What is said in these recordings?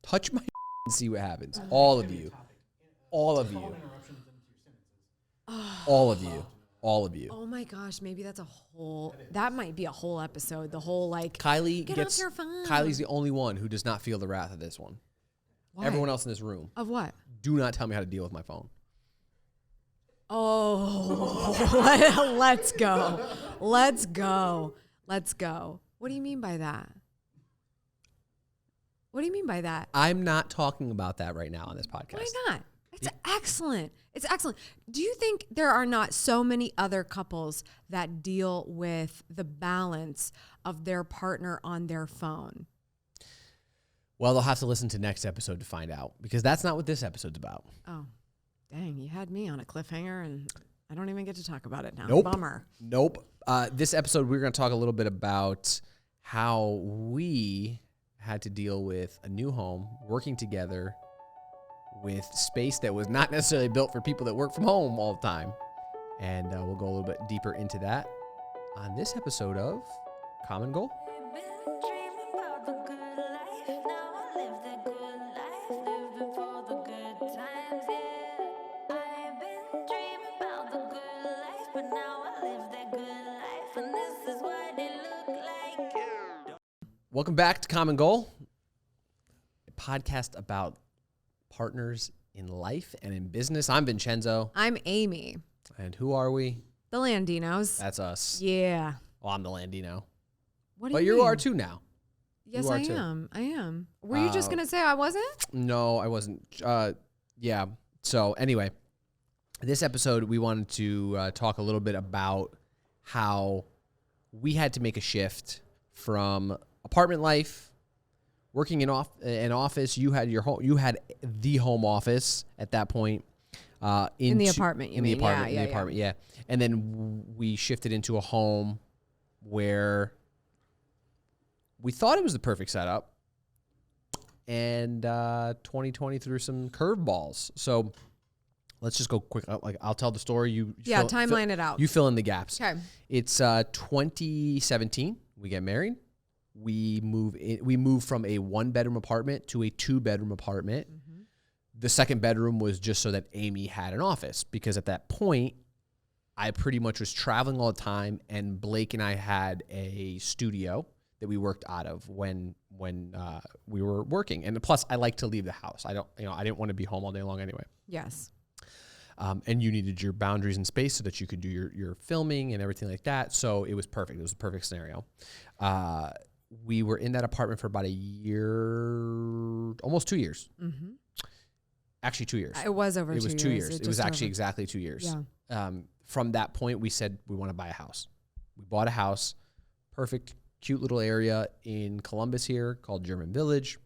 Touch my and see what happens. All of you. All of you. All of you. All of you. Oh my gosh, maybe that might be a whole episode. The whole like, Kylie get off your phone. Kylie's the only one who does not feel the wrath of this one. Why? Everyone else in this room. Of what? Do not tell me how to deal with my phone. Oh, let's go. Let's go. Let's go. What do you mean by that? What do you mean by that? I'm not talking about that right now on this podcast. Why not? It's excellent. It's excellent. Do you think there are not so many other couples that deal with the balance of their partner on their phone? Well, they'll have to listen to next episode to find out, because that's not what this episode's about. Oh, dang. You had me on a cliffhanger and I don't even get to talk about it now. Nope. Bummer. Nope. This episode, we're going to talk a little bit about how we had to deal with a new home, working together with space that was not necessarily built for people that work from home all the time. And we'll go a little bit deeper into that on this episode of Common Goal. Welcome back to Common Goal, a podcast about partners in life and in business. I'm Vincenzo. I'm Amy. And who are we? The Landinos. That's us. Yeah. Well, I'm the Landino. What do But you you mean? are too now. Yes, You are I too. am. I am. Were you just going to say I wasn't? No, I wasn't. Yeah. So anyway, this episode, we wanted to talk a little bit about how we had to make a shift from apartment life, working in an office. You had your home. You had the home office at that point. In the apartment, you mean? In the apartment, yeah. And then we shifted into a home where we thought it was the perfect setup, and 2020 threw some curveballs. So let's just go quick. Like, I'll tell the story. Timeline it out. You fill in the gaps. Okay. It's 2017. We get married. We move from a 1-bedroom apartment to a 2-bedroom apartment. Mm-hmm. The second bedroom was just so that Amy had an office, because at that point, I pretty much was traveling all the time, and Blake and I had a studio that we worked out of when we were working. And plus, I like to leave the house. I didn't want to be home all day long anyway. Yes. And you needed your boundaries and space so that you could do your filming and everything like that. So it was perfect. It was a perfect scenario. We were in that apartment for about a year, almost 2 years. Mm-hmm. Actually, 2 years. It was over 2 years. It was 2 years. It was actually exactly 2 years. Yeah. From that point, we said we want to buy a house. We bought a house, perfect, cute little area in Columbus here called German Village.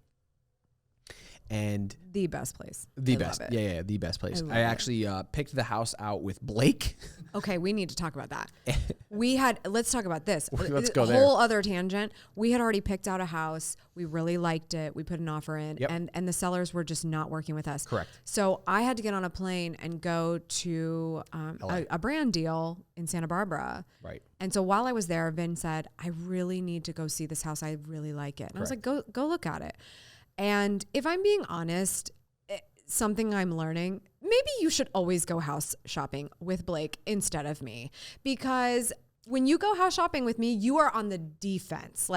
And the best place. The best. Yeah, the best place. I actually picked the house out with Blake. Okay, we need to talk about that. Let's talk about this. Let's go there. Whole other tangent. We had already picked out a house. We really liked it. We put an offer in, yep. and the sellers were just not working with us. Correct. So I had to get on a plane and go to a brand deal in Santa Barbara. Right. And so while I was there, Vin said, I really need to go see this house. I really like it. And I was like, go look at it. And if I'm being honest, something I'm learning, maybe you should always go house shopping with Blake instead of me, because when you go house shopping with me, you are on the defense.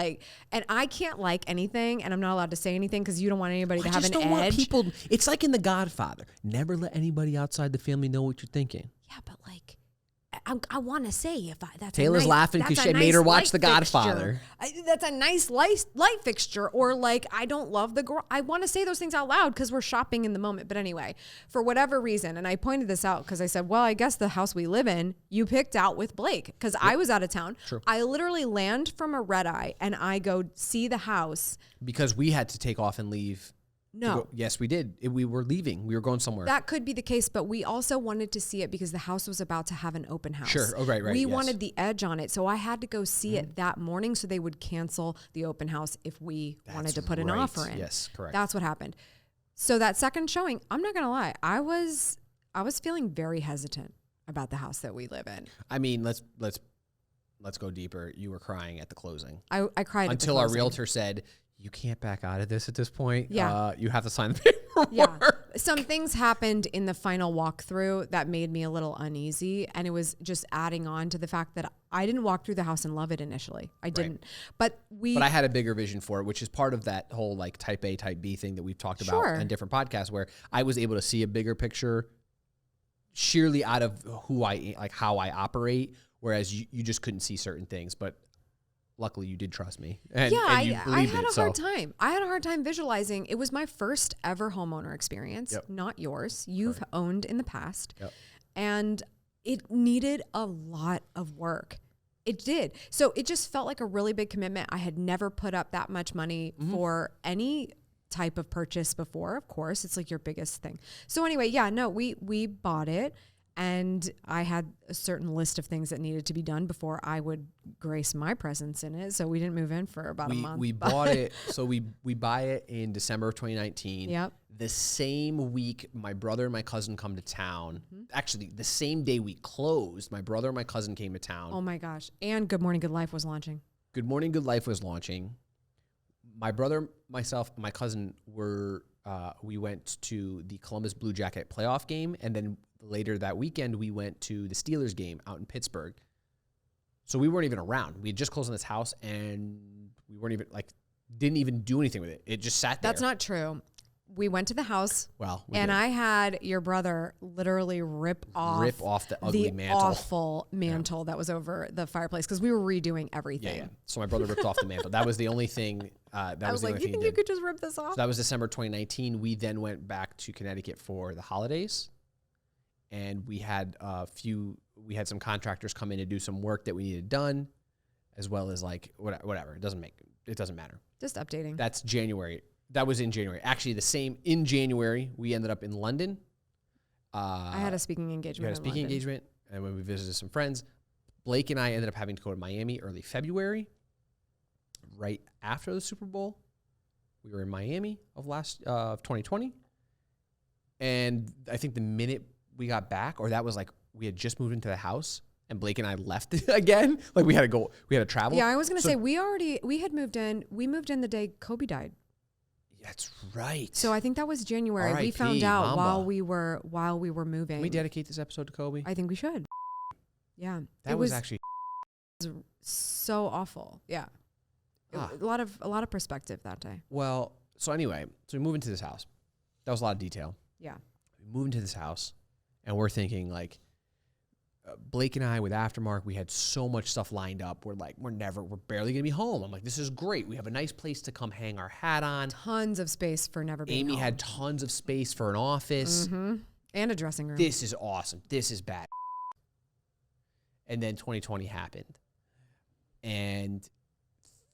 And I can't like anything, and I'm not allowed to say anything because you don't want anybody to have an edge. It's like in The Godfather. Never let anybody outside the family know what you're thinking. Yeah, but I want to say that's Taylor's laughing because she made her watch The Godfather. That's a nice light fixture, or I don't love I want to say those things out loud because we're shopping in the moment. But anyway, for whatever reason, and I pointed this out because I said, well, I guess the house we live in, you picked out with Blake because I was out of town. True. I literally land from a red eye and I go see the house. Because we had to take off and leave. No. Yes, we did. We were leaving. We were going somewhere. That could be the case, but we also wanted to see it because the house was about to have an open house. Sure. Oh, right. We yes. wanted the edge on it, so I had to go see it that morning so they would cancel the open house if we wanted to put an offer in. Yes, correct. That's what happened. So that second showing, I'm not going to lie, I was feeling very hesitant about the house that we live in. I mean, let's go deeper. You were crying at the closing. I cried until at the our closing. realtor said, you can't back out of this at this point. Yeah. You have to sign the paperwork. Yeah. Some things happened in the final walkthrough that made me a little uneasy. And it was just adding on to the fact that I didn't walk through the house and love it initially. I didn't. But I had a bigger vision for it, which is part of that whole like type A, type B thing that we've talked about on different podcasts, where I was able to see a bigger picture sheerly out of how I operate, whereas you just couldn't see certain things. But luckily you did trust me. And, I had a hard time. I had a hard time visualizing. It was my first ever homeowner experience, not yours. You've owned in the past. And it needed a lot of work. It did. So it just felt like a really big commitment. I had never put up that much money for any type of purchase before. Of course, it's like your biggest thing. So anyway, we bought it. And I had a certain list of things that needed to be done before I would grace my presence in it. So we didn't move in for about a month. We bought it. So we buy it in December of 2019. Yep. The same week, my brother and my cousin come to town. Actually, the same day we closed, my brother and my cousin came to town. Oh my gosh. And Good Morning, Good Life was launching. Good Morning, Good Life was launching. My brother, myself, and my cousin we went to the Columbus Blue Jacket playoff game, and then later that weekend, we went to the Steelers game out in Pittsburgh. So we weren't even around. We had just closed on this house, and we weren't even didn't even do anything with it. It just sat there. That's not true. We went to the house. Well, I had your brother literally rip off the ugly mantle. Awful mantle that was over the fireplace because we were redoing everything. Yeah. So my brother ripped off the mantle. That was the only thing. I was like, you think you could just rip this off? So that was December 2019. We then went back to Connecticut for the holidays. And we had some contractors come in to do some work that we needed done, as well as whatever. It doesn't matter. Just updating. That's January. That was in January. Actually, in January, we ended up in London. I had a speaking engagement. We had a speaking engagement, and when we visited some friends, Blake and I ended up having to go to Miami early February, right after the Super Bowl. We were in Miami of 2020, and I think the minute we got back, or that was we had just moved into the house, and Blake and I left again. We had to travel. Yeah, I was gonna say we had moved in. We moved in the day Kobe died. That's right. So I think that was January. We found out while we were moving. Can we dedicate this episode to Kobe? I think we should. Yeah, that was actually so awful. Yeah, a lot of perspective that day. Well, so anyway, we move into this house. That was a lot of detail. Yeah, we move into this house, and we're thinking Blake and I with Aftermark, we had so much stuff lined up. We're barely gonna be home. I'm like, this is great. We have a nice place to come hang our hat on. Tons of space for never being Amy home. had tons of space for an office. And a dressing room. This is awesome. This is bad. And then 2020 happened. And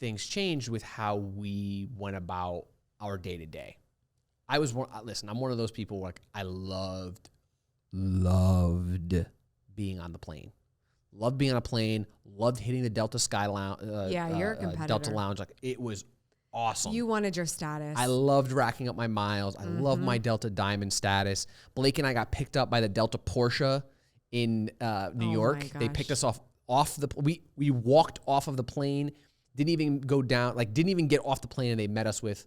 things changed with how we went about our day to day. I'm one of those people I loved being on the plane. Loved being on a plane. Loved hitting the Delta Sky Lounge. You're a competitor. Delta Lounge. It was awesome. You wanted your status. I loved racking up my miles. I loved my Delta Diamond status. Blake and I got picked up by the Delta Porsche in New York. They picked us off we walked off of the plane. Didn't even go down. Didn't even get off the plane, and they met us with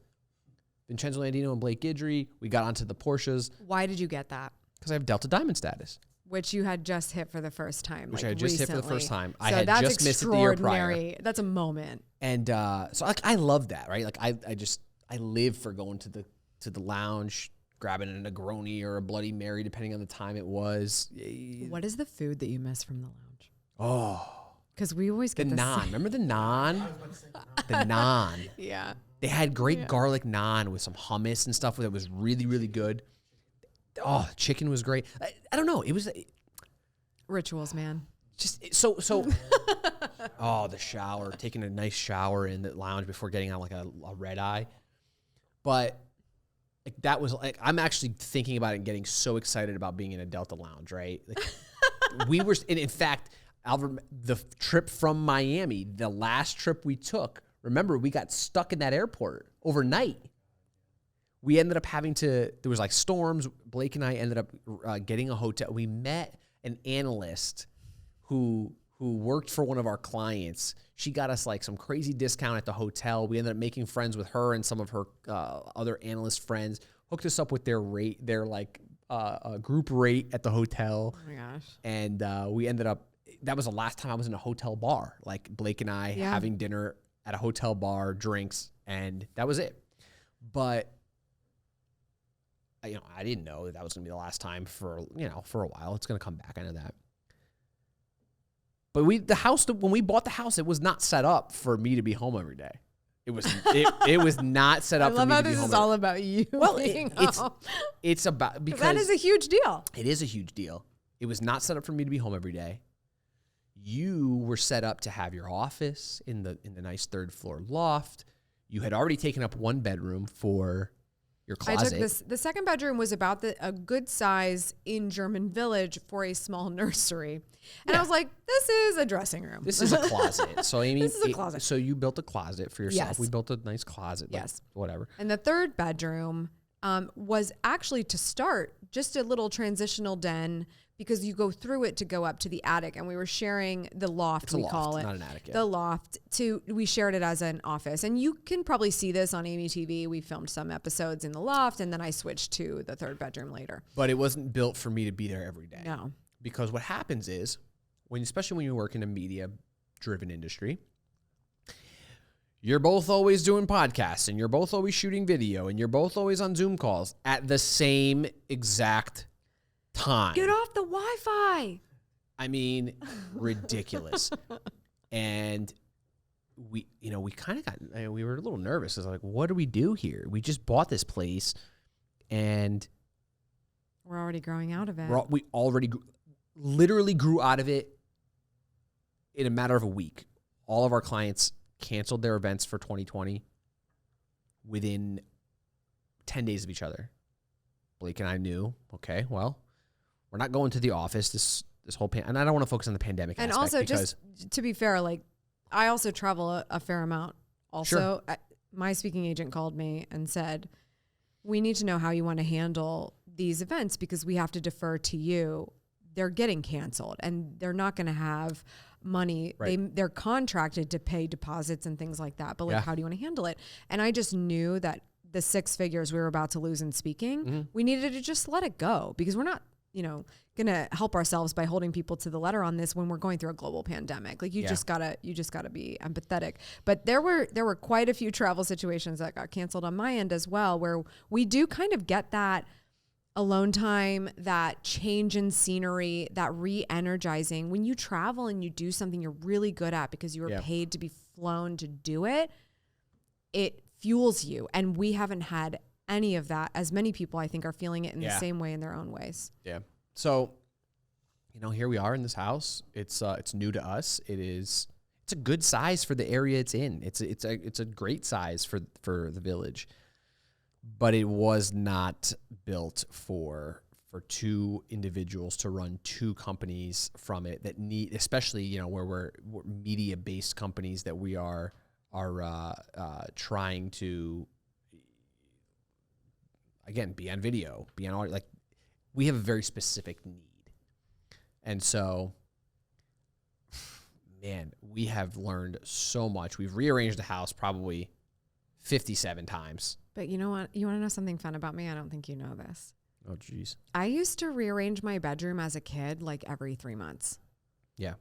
Vincenzo Landino and Blake Guidry. We got onto the Porsches. Why did you get that? Because I have Delta Diamond status. Which you had just hit for the first time. Which I had just hit for the first time. I had just missed it the year prior. That's a moment. And so I love that, right? I live for going to the lounge, grabbing a Negroni or a Bloody Mary, depending on the time it was. What is the food that you miss from the lounge? Oh. Because we always get the naan. Remember the naan? The naan. Yeah. They had great garlic naan with some hummus and stuff that was really, really good. Oh, chicken was great. I don't know. It was rituals, man. Just so. Oh, the shower, taking a nice shower in the lounge before getting on a red eye. But that was I'm actually thinking about it and getting so excited about being in a Delta lounge, right? We were, and in fact, the trip from Miami, the last trip we took, remember, we got stuck in that airport overnight. We ended up there was storms. Blake and I ended up getting a hotel. We met an analyst who who worked for one of our clients. She got us like some crazy discount at the hotel. We ended up making friends with her and some of her other analyst friends, hooked us up with their rate, their like group rate at the hotel. Oh my gosh. And we ended up, that was the last time I was in a hotel bar, like Blake and I having dinner at a hotel bar, drinks, and that was it. But I didn't know that was going to be the last time for a while. It's going to come back. I know that. But when we bought the house, it was not set up for me to be home every day. It was not set up for me to be home. I love how this is all about you. Well, it's about, because that is a huge deal. It is a huge deal. It was not set up for me to be home every day. You were set up to have your office in the nice third floor loft. You had already taken up one bedroom for your closet. I took the second bedroom was about a good size in German Village for a small nursery. And I was like, this is a dressing room. This is a closet. So Amy, this is a closet. So you built a closet for yourself. Yes. We built a nice closet. Yes. Like, whatever. And the third bedroom was actually, to start, just a little transitional den, because you go through it to go up to the attic, and we were sharing the loft. It's a loft, call it not an attic yet. The loft. We shared it as an office, and you can probably see this on Amy TV. We filmed some episodes in the loft, and then I switched to the third bedroom later. But it wasn't built for me to be there every day. No, because what happens is, especially when you work in a media-driven industry, you're both always doing podcasts, and you're both always shooting video, and you're both always on Zoom calls at the same exact time. Get off the Wi-Fi. I mean, ridiculous. And we kind of we were a little nervous. I was like, what do we do here? We just bought this place, and we're already growing out of it. We already literally grew out of it in a matter of a week. All of our clients canceled their events for 2020 within 10 days of each other. Blake and I knew, okay, well, we're not going to the office this whole and I don't want to focus on the pandemic and aspect. Also, just to be fair, like, I also travel a fair amount. Also, sure. My speaking agent called me and said, we need to know how you want to handle these events, because we have to defer to you. They're getting canceled, and they're not going to have money. Right. They're contracted to pay deposits and things like that. But like, how do you want to handle it? And I just knew that the 6 figures we were about to lose in speaking, we needed to just let it go, because we're not, going to help ourselves by holding people to the letter on this when we're going through a global pandemic. Like, you just gotta be empathetic. But there were quite a few travel situations that got canceled on my end as well, where we do kind of get that alone time, that change in scenery, that re-energizing. When you travel and you do something you're really good at because you were paid to be flown to do it, it fuels you. And we haven't had any of that. As many people, I think, are feeling it in the same way in their own ways. Yeah. So, here we are in this house. It's new to us. It's a good size for the area it's in. It's a great size for the village, but it was not built for 2 individuals to run 2 companies from it that need, especially, where we're media-based companies that we are trying to, again, be on video, be on audio. Like, we have a very specific need. And so, man, we have learned so much. We've rearranged the house probably 57 times. But you know what? You want to know something fun about me? I don't think you know this. Oh, geez. I used to rearrange my bedroom as a kid, like every 3 months. Yeah.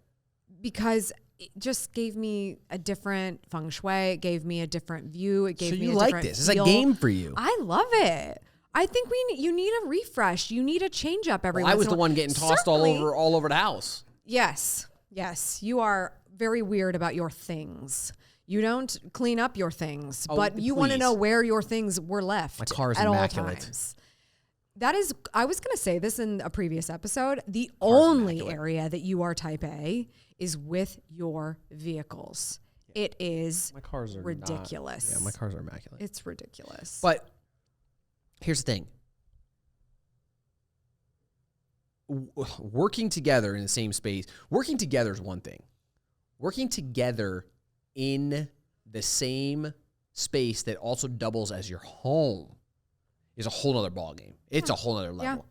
Because it just gave me a different feng shui. It gave me a different view. It gave me a different So you like this? It's a game for you. I love it. I think you need a refresh. You need a change up every once in a while. I was the one getting tossed all over the house. Yes. You are very weird about your things. You don't clean up your things, but you want to know where your things were left. My car is at immaculate. All times. That is, I was going to say this in a previous episode. The only area that you are type A is with your vehicles. It is my cars are ridiculous. My cars are immaculate. It's ridiculous. But here's the thing. Working together in the same space, working together is one thing. Working together in the same space that also doubles as your home is a whole nother ballgame. It's a whole nother level.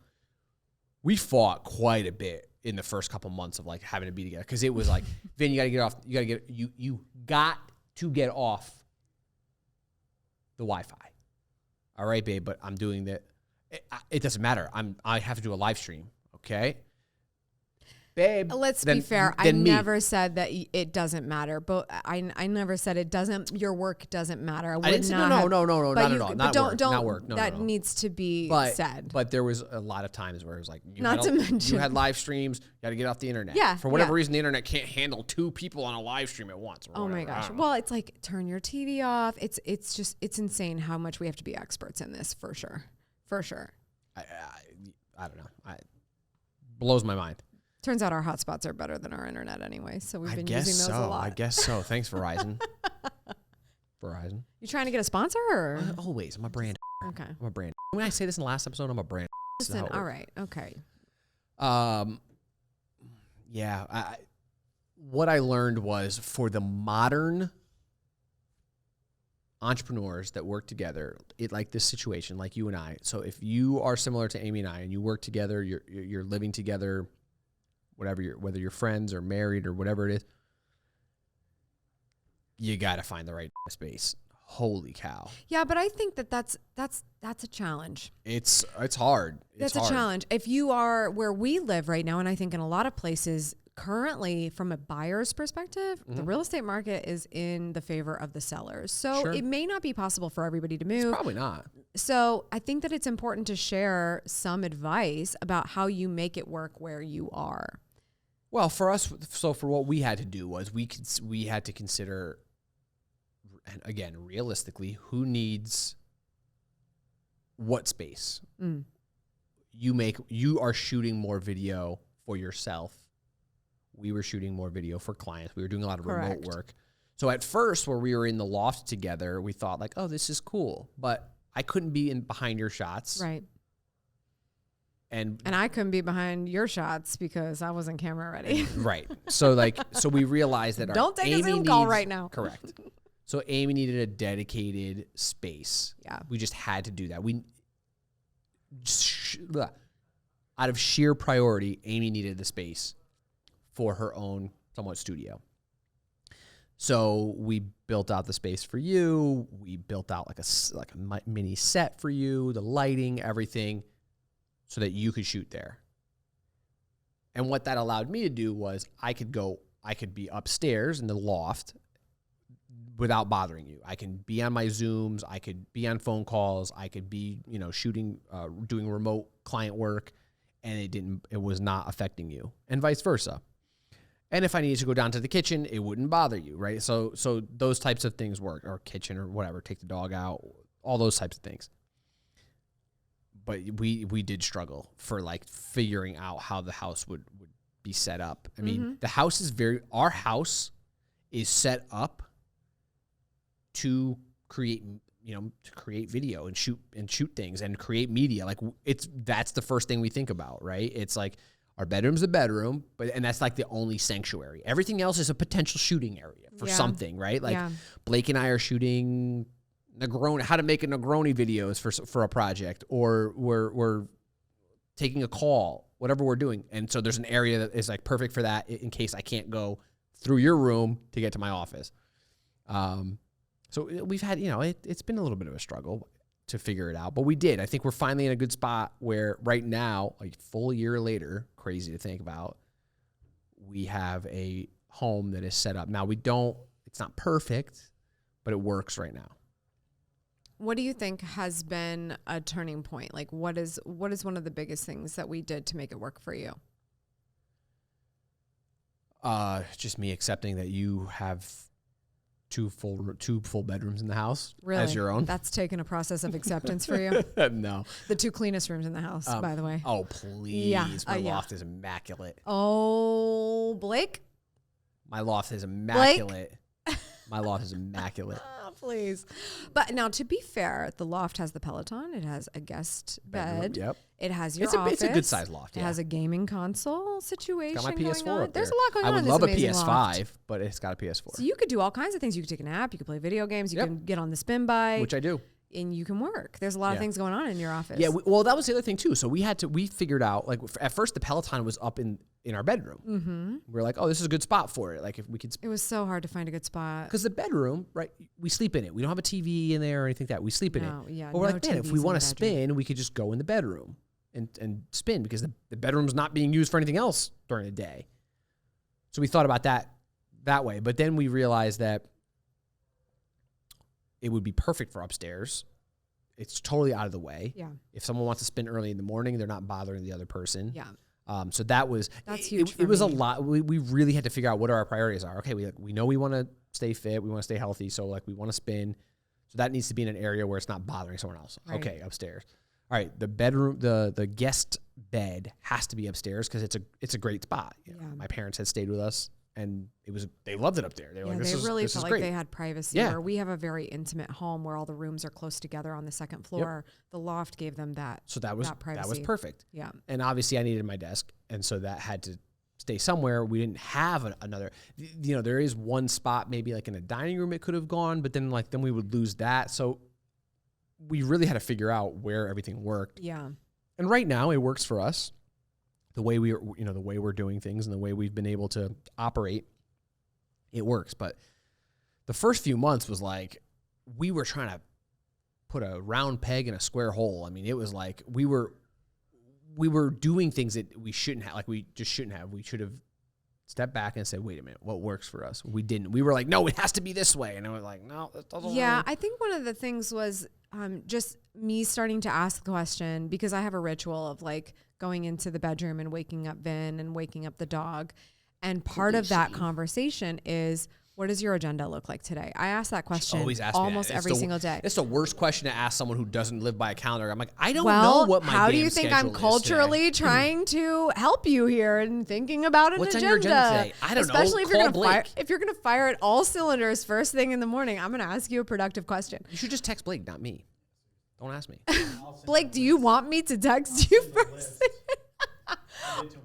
We fought quite a bit in the first couple months of like having to be together. Cause it was like, Vin, you got to get off the Wi-Fi. All right, babe, but I'm doing that. It doesn't matter. I have to do a live stream. Okay. Babe, let's be fair. I never said that it doesn't matter, but I never said it doesn't. Your work doesn't matter. I didn't say no, not at all. Not work. No, that needs to be said. But there was a lot of times where it was like, you had live streams. You got to get off the internet. Yeah. For whatever reason, the internet can't handle 2 people on a live stream at once. Oh my gosh. Well, it's like turn your TV off. It's insane how much we have to be experts in this for sure. For sure. I don't know. Blows my mind. Turns out our hotspots are better than our internet anyway, so we've been using those a lot. I guess so. Thanks, Verizon. Verizon. You trying to get a sponsor? Or? Always. I'm a brand. Okay. I'm a brand. When I say this in the last episode, I'm a brand. Listen, all right. Okay. Yeah. What I learned was for the modern entrepreneurs that work together, like this situation, like you and I. So if you are similar to Amy and I, and you work together, you're living together, whether you're friends or married or whatever it is, you got to find the right space. Holy cow. Yeah, but I think that's a challenge. It's hard. That's a challenge. If you are where we live right now, and I think in a lot of places currently from a buyer's perspective, the real estate market is in the favor of the sellers. So it may not be possible for everybody to move. It's probably not. So I think that it's important to share some advice about how you make it work where you are. Well, for us, so for what we had to do was we had to consider, and again, realistically, who needs what space. You are shooting more video for yourself. We were shooting more video for clients. We were doing a lot of remote work. So at first, where we were in the loft together, we thought like, oh, this is cool, but I couldn't be behind your shots. Right. And I couldn't be behind your shots because I wasn't camera ready. Right. So we realized that don't take a Zoom call right now. Correct. So Amy needed a dedicated space. Yeah. We just had to do that. Out of sheer priority, Amy needed the space for her own somewhat studio. So we built out the space for you. We built out like a mini set for you, the lighting, everything, so that you could shoot there. And what that allowed me to do was I could be upstairs in the loft without bothering you. I can be on my Zooms. I could be on phone calls. I could be, shooting, doing remote client work, and it was not affecting you, and vice versa. And if I needed to go down to the kitchen, it wouldn't bother you, right? So those types of things work, or kitchen or whatever, take the dog out, all those types of things. But we did struggle for like figuring out how the house would be set up. I mean, our house is set up to create video and shoot things and create media. Like that's the first thing we think about, right? It's like our bedroom's a bedroom, and that's like the only sanctuary. Everything else is a potential shooting area for something, right? Like Blake and I are shooting Negroni, how to make a Negroni videos for a project, or we're taking a call, whatever we're doing. And so there's an area that is like perfect for that in case I can't go through your room to get to my office. So we've had, it's been a little bit of a struggle to figure it out, but we did. I think we're finally in a good spot where right now, a full year later, crazy to think about, we have a home that is set up. Now it's not perfect, but it works right now. What do you think has been a turning point? Like what is one of the biggest things that we did to make it work for you? Just me accepting that you have two full bedrooms in the house as your own. That's taken a process of acceptance for you. No. The 2 cleanest rooms in the house, by the way. Oh, please. Yeah. My loft is immaculate. Oh, Blake? My loft is immaculate. My loft is immaculate. Please. But now, to be fair, the loft has the Peloton. It has a guest bed. Yep. It has your office. It's a good size loft. It has a gaming console situation. Got my PS4 going on. Up there. There's a lot going on. I would love a PS5, loft. But it's got a PS4. So you could do all kinds of things. You could take a nap. You could play video games. You can get on the spin bike, which I do. and you can work. There's a lot of things going on in your office. Yeah. Well, that was the other thing too. So we figured out, like, at first the Peloton was up in our bedroom. Mm-hmm. We're like, oh, this is a good spot for it. Like, if we could. It was so hard to find a good spot. Because the bedroom, right? We sleep in it. We don't have a TV in there or anything like that. We sleep in it. Yeah. But we're like, man, if we want to spin, we could just go in the bedroom and spin, because the bedroom's not being used for anything else during the day. So we thought about that way. But then we realized that it would be perfect for upstairs. It's totally out of the way. Yeah. If someone wants to spin early in the morning, they're not bothering the other person. Yeah. So that's huge. It was a lot. We really had to figure out what our priorities are. Okay, we know we want to stay fit, we want to stay healthy, so like we want to spin. So that needs to be in an area where it's not bothering someone else. Right. Okay, upstairs. All right, the bedroom, the guest bed has to be upstairs because it's a great spot. You know, my parents had stayed with us, and they loved it up there. They were like, they really felt like great. they had privacy. Yeah. Where we have a very intimate home where all the rooms are close together on the second floor. Yep. The loft gave them that. So that was perfect. Yeah. And obviously I needed my desk, and so that had to stay somewhere. We didn't have another. You know, there is one spot maybe like in a dining room it could have gone, but then we would lose that. So we really had to figure out where everything worked. Yeah. And right now it works for us. The way the way we're doing things and the way we've been able to operate, it works. But the first few months was like we were trying to put a round peg in a square hole. I mean, it was like we were doing things that we shouldn't have. Like, we just shouldn't have. We should have stepped back and said, wait a minute, what works for us? We didn't. We were like, no, it has to be this way. And I was like, no, that doesn't work. I think one of the things was just me starting to ask the question, because I have a ritual of like going into the bedroom and waking up Vin and waking up the dog. And part of that conversation is, what does your agenda look like today? I ask that question almost every single day. It's the worst question to ask someone who doesn't live by a calendar. I'm like, I don't know what my how do you think I'm culturally trying to help you here and thinking about an agenda? What's on agenda? your agenda today? I don't know. Especially if you're gonna fire at all cylinders first thing in the morning, I'm gonna ask you a productive question. You should just text Blake, not me. Don't ask me. Blake, do you want me to text you first?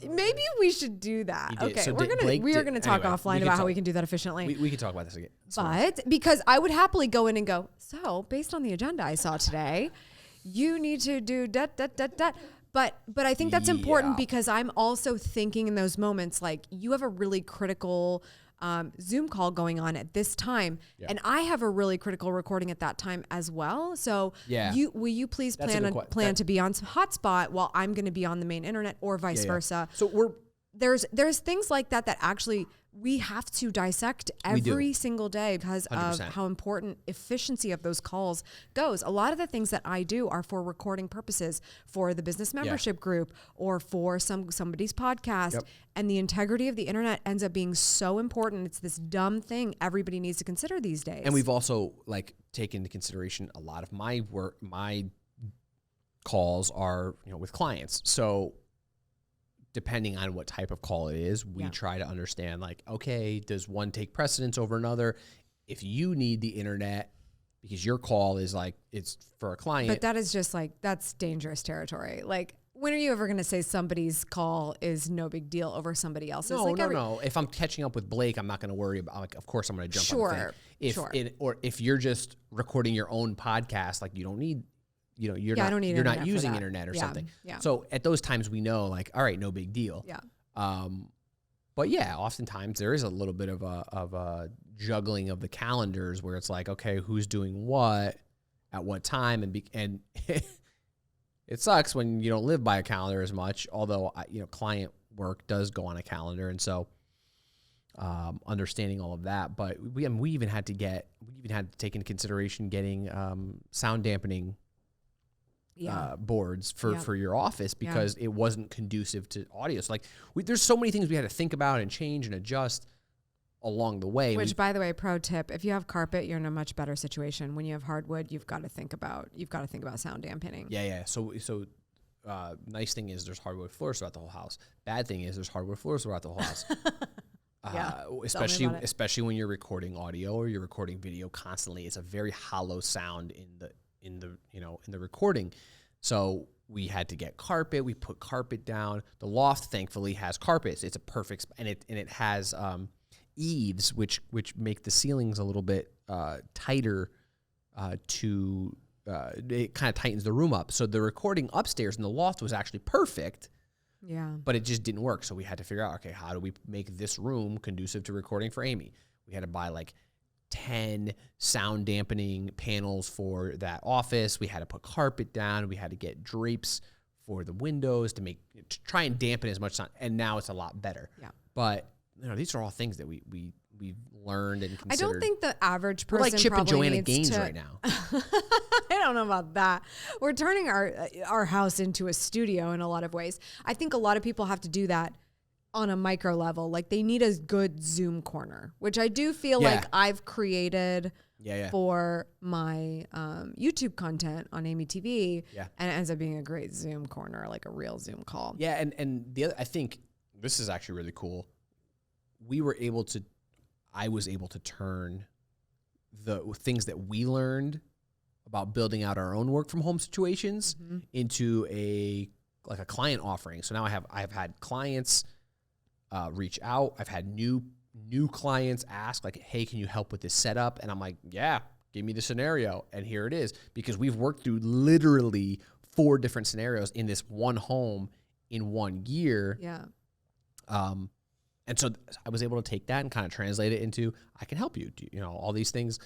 Maybe we should do that. Okay, so we are gonna talk offline about how we can do that efficiently. We can talk about this again. But because I would happily go in and go, so based on the agenda I saw today, you need to do that. But I think that's important, because I'm also thinking in those moments, like, you have a really critical Zoom call going on at this time, and I have a really critical recording at that time as well. So will you please plan to be on some hotspot while I'm going to be on the main internet, or vice versa? So there's things like that actually we have to dissect every single day because 100%. Of how important efficiency of those calls goes. A lot of the things that I do are for recording purposes, for the business membership group, or for somebody's podcast. Yep. And the integrity of the internet ends up being so important. It's this dumb thing everybody needs to consider these days. And we've also taken into consideration a lot of my work. My calls are with clients. So depending on what type of call it is, we try to understand, okay, does one take precedence over another? If you need the internet because your call is it's for a client. But that is just that's dangerous territory. When are you ever going to say somebody's call is no big deal over somebody else's? No. If I'm catching up with Blake, I'm not going to worry about, of course I'm going to jump on the thing. If you're just recording your own podcast, you don't need, you're not using internet or something. Yeah. So at those times we know all right, no big deal. Yeah. But oftentimes there is a little bit of a juggling of the calendars where it's okay, who's doing what at what time, and it sucks when you don't live by a calendar as much. Although client work does go on a calendar, and so understanding all of that. But we even had to take into consideration getting sound dampening boards for your office, because it wasn't conducive to audio. So there's so many things we had to think about and change and adjust along the way. Which, by the way, pro tip: if you have carpet, you're in a much better situation. When you have hardwood, you've got to think about sound dampening. Yeah. So nice thing is there's hardwood floors throughout the whole house. Bad thing is there's hardwood floors throughout the whole house. Especially when you're recording audio or you're recording video constantly, it's a very hollow sound in the recording. So we had to get carpet. We put carpet down. The loft thankfully has carpets. It's a perfect and it has eaves which make the ceilings a little bit tighter to it kind of tightens the room up. So the recording upstairs in the loft was actually perfect. Yeah. But it just didn't work. So we had to figure out, okay, how do we make this room conducive to recording for Amy? We had to buy like 10 sound dampening panels for that office. We had to put carpet down. We had to get drapes for the windows to try and dampen as much sound. And now it's a lot better. Yeah. But these are all things that we've learned and considered. I don't think the average person we're like Chip and Joanna needs Gaines to, right now. I don't know about that. We're turning our house into a studio in a lot of ways. I think a lot of people have to do that on a micro level. Like they need a good Zoom corner, which I do feel like I've created for my YouTube content on Amy TV. Yeah. And it ends up being a great Zoom corner, like a real Zoom call. Yeah. And the other, I think this is actually really cool. I was able to turn the things that we learned about building out our own work from home situations into a client offering. So now I've had clients reach out. I've had new clients ask like, hey, can you help with this setup? And I'm like, yeah, give me the scenario. And here it is, because we've worked through literally 4 different scenarios in this one home in 1 year. Yeah. And so I was able to take that and kind of translate it into, I can help you, all these things.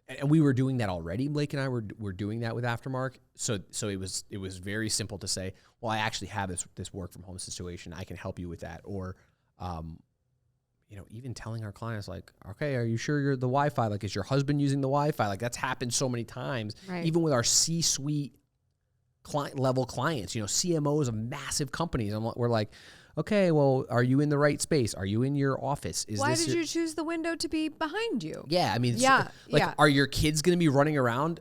And we were doing that already. Blake and I were doing that with Aftermark. So it was very simple to say, well, I actually have this work from home situation. I can help you with that. Or, even telling our clients like, okay, are you sure you're the Wi-Fi? Like, is your husband using the Wi-Fi? Like that's happened so many times, even with our C-suite client level clients, CMOs of massive companies. We're like, okay, well, are you in the right space? Are you in your office? Why did you choose the window to be behind you? Yeah, I mean, are your kids going to be running around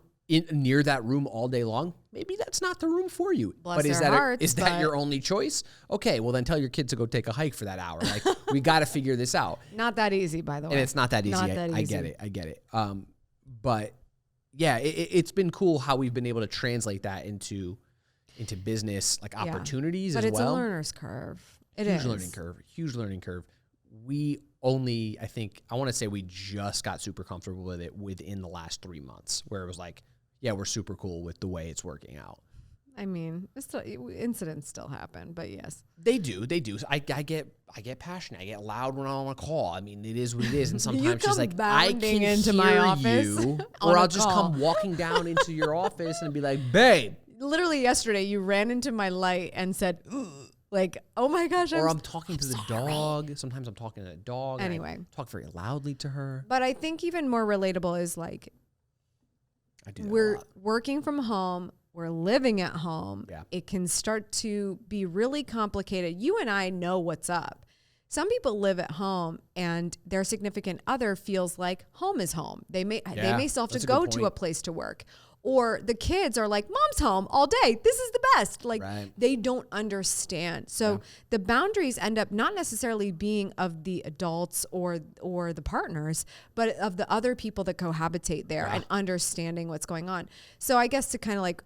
near that room all day long? Maybe that's not the room for you. Bless their hearts, is that your only choice? Okay, well then tell your kids to go take a hike for that hour. Like we got to figure this out. Not that easy, by the way. And it's not that easy. I get it. But yeah, it's been cool how we've been able to translate that into business opportunities as well. But it's a learner's curve. Huge learning curve. We only, I want to say we just got super comfortable with it within the last 3 months, where it was like, yeah, we're super cool with the way it's working out. I mean, incidents still happen, but yes. They do. I get passionate. I get loud when I'm on a call. I mean, it is what it is. And sometimes she's like, I can into hear my office you, or I'll just come walking down into your office and be like, babe. Literally yesterday, you ran into my light and said, ugh. Like, oh my gosh. I'm talking to the dog. Sometimes I'm talking to a dog. Anyway. I talk very loudly to her. But I think even more relatable is like, we're working from home. We're living at home. Yeah. It can start to be really complicated. You and I know what's up. Some people live at home and their significant other feels like home is home. They may still have to go to a place to work. Or the kids are like, mom's home all day. This is the best. Like they don't understand. So the boundaries end up not necessarily being of the adults or the partners, but of the other people that cohabitate there and understanding what's going on. So I guess to kind of like,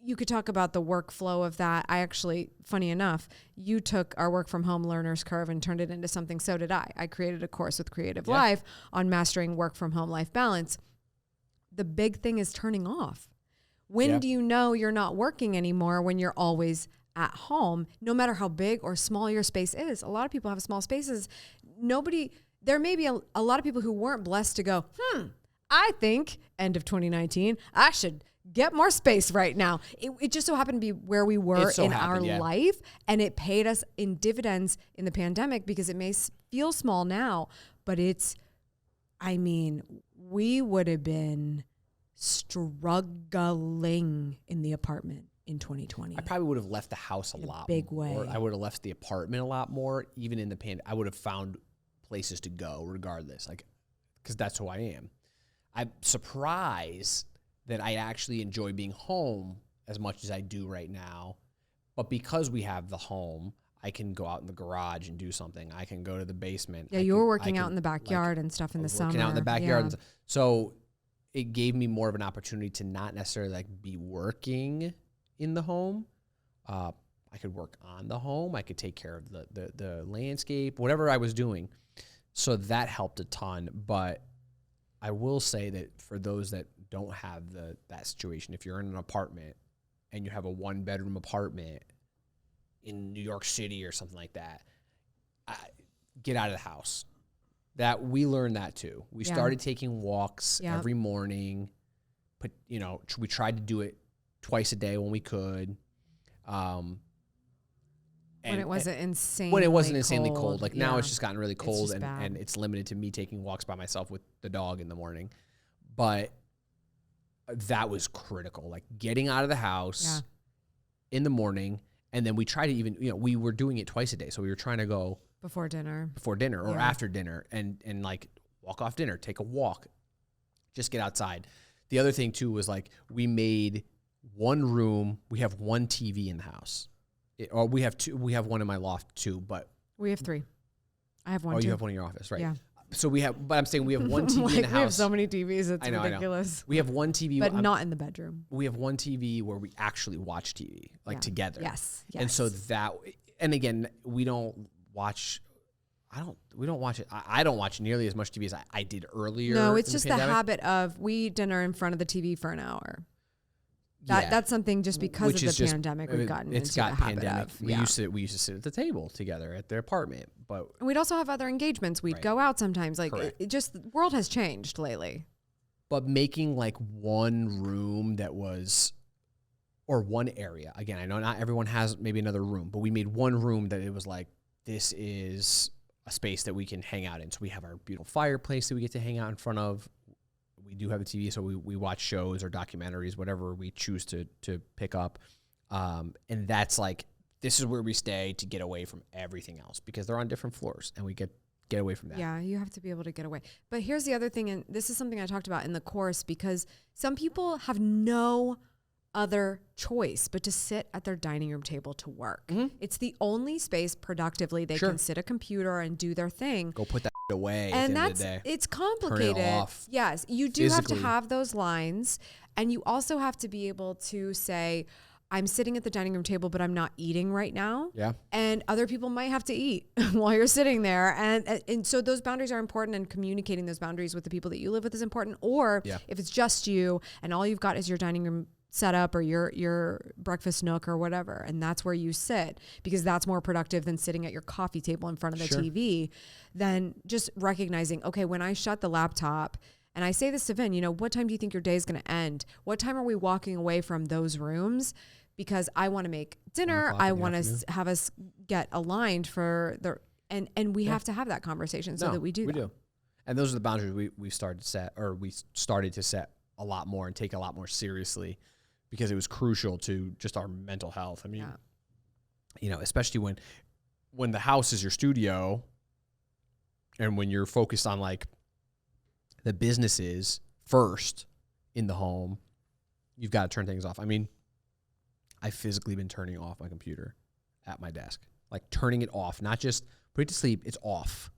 you could talk about the workflow of that. I actually, funny enough, you took our work from home learner's curve and turned it into something. So did I. I created a course with Creative Life on mastering work from home life balance. The big thing is turning off. When do you know you're not working anymore? When you're always at home, no matter how big or small your space is. A lot of people have small spaces. There may be a lot of people who weren't blessed to go, I think, end of 2019, I should get more space right now. It just so happened to be where we were our life, and it paid us in dividends in the pandemic because it may feel small now, but we would have been struggling in the apartment in 2020. I probably would have left the house a lot big way. I would have left the apartment a lot more. Even in the pandemic, I would have found places to go regardless, because that's who I am. I'm surprised that I actually enjoy being home as much as I do right now. But because we have the home, I can go out in the garage and do something. I can go to the basement. Yeah, you were working out in the backyard and stuff in the summer. Working out in the backyard. Yeah. So it gave me more of an opportunity to not necessarily be working in the home. I could work on the home. I could take care of the landscape, whatever I was doing. So that helped a ton. But I will say that for those that don't have that situation. If you're in an apartment and you have a 1-bedroom apartment in New York City or something like that, get out of the house. That we learned that too. We started taking walks every morning. But we tried to do it twice a day when we could. When it wasn't insanely cold. Like now it's just gotten really cold and it's limited to me taking walks by myself with the dog in the morning. But that was critical. Like getting out of the house in the morning. And then we tried to even, we were doing it twice a day. So we were trying to go before dinner or after dinner and like walk off dinner, take a walk, just get outside. The other thing too was like we made one room. We have one TV in the house. Or we have two. We have one in my loft too, but we have 3. I have one. Oh, too. You have one in your office, right? Yeah. So we have, but I'm saying we have one TV in the house. We have so many TVs, it's ridiculous. We have one TV, but not in the bedroom. We have one TV where we actually watch TV, like together. Yes. And so and again, we don't watch. We don't watch it. I don't watch nearly as much TV as I did earlier. No, it's just the habit of we eat dinner in front of the TV for an hour. That's something just because of the pandemic we've gotten into the habit of. We used to sit at the table together at their apartment, but and we'd also have other engagements. We'd go out sometimes. Like it just the world has changed lately. But making like one room or one area. Again, I know not everyone has maybe another room, but we made one room that it was like, this is a space that we can hang out in. So we have our beautiful fireplace that we get to hang out in front of. We do have a TV, so we watch shows or documentaries, whatever we choose to pick up. And that's like, this is where we stay to get away from everything else because they're on different floors and we get away from that. Yeah, you have to be able to get away. But here's the other thing, and this is something I talked about in the course because some people have no other choice but to sit at their dining room table to work. Mm-hmm. It's the only space productively they can sit a computer and do their thing. Go put that away. And at the end of the day. It's complicated. Turn it off. Yes, you do have to have those lines, and you also have to be able to say, I'm sitting at the dining room table, but I'm not eating right now. Yeah. And other people might have to eat while you're sitting there. And so those boundaries are important, and communicating those boundaries with the people that you live with is important. Or if it's just you and all you've got is your dining room set up or your breakfast nook or whatever, and that's where you sit because that's more productive than sitting at your coffee table in front of the TV, then just recognizing, okay, when I shut the laptop, and I say this to Vin, what time do you think your day is going to end? What time are we walking away from those rooms? Because I want to make dinner. I want to have us get aligned for and we have to have that conversation so that we do. We do. And those are the boundaries we started to set a lot more and take a lot more seriously because it was crucial to just our mental health. I mean, especially when the house is your studio and when you're focused on like the businesses first in the home, you've got to turn things off. I mean, I've physically been turning off my computer at my desk, like turning it off, not just put it to sleep, it's off.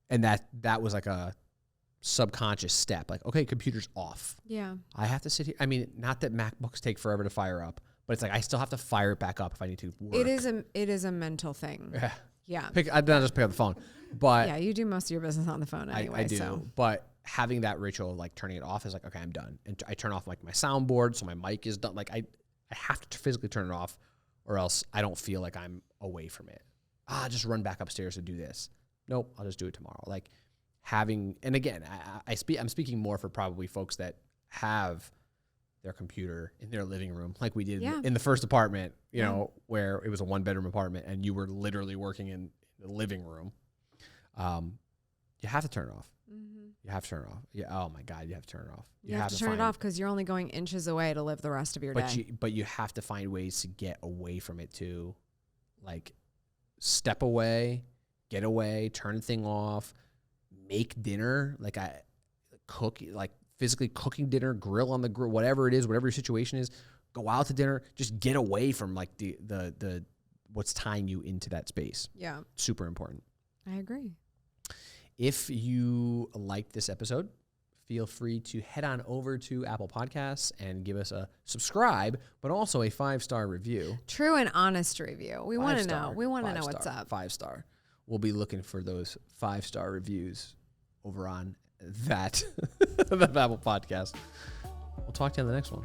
And that was like a subconscious step, like, okay, computer's off. Yeah. I have to sit here. I mean, not that MacBooks take forever to fire up, but it's like I still have to fire it back up if I need to work. It is a mental thing. Yeah. I don't just pick up the phone. But yeah, you do most of your business on the phone anyway. I do. So. But having that ritual of like turning it off is like, okay, I'm done. And I turn off like my soundboard so my mic is done. Like I have to physically turn it off or else I don't feel like I'm away from it. Just run back upstairs to do this. Nope, I'll just do it tomorrow. Like having, and again, I'm speaking more for probably folks that have their computer in their living room, like we did in the first apartment, you know, where it was a 1-bedroom apartment and you were literally working in the living room. You have to turn it off. Mm-hmm. You have to turn it off. Yeah. Oh my God, you have to turn it off. You have to turn it off because you're only going inches away to live the rest of your day. But you have to find ways to get away from it too, like step away, get away, turn the thing off, make dinner. Like physically cooking dinner, grill on the grill, whatever it is, whatever your situation is, go out to dinner, just get away from like the what's tying you into that space. Yeah. Super important. I agree. If you liked this episode, feel free to head on over to Apple Podcasts and give us a subscribe, but also a 5-star review. True and honest review. We want to know. We want to know what's up. 5-star. We'll be looking for those 5-star reviews over on that Apple Podcast. We'll talk to you on the next one.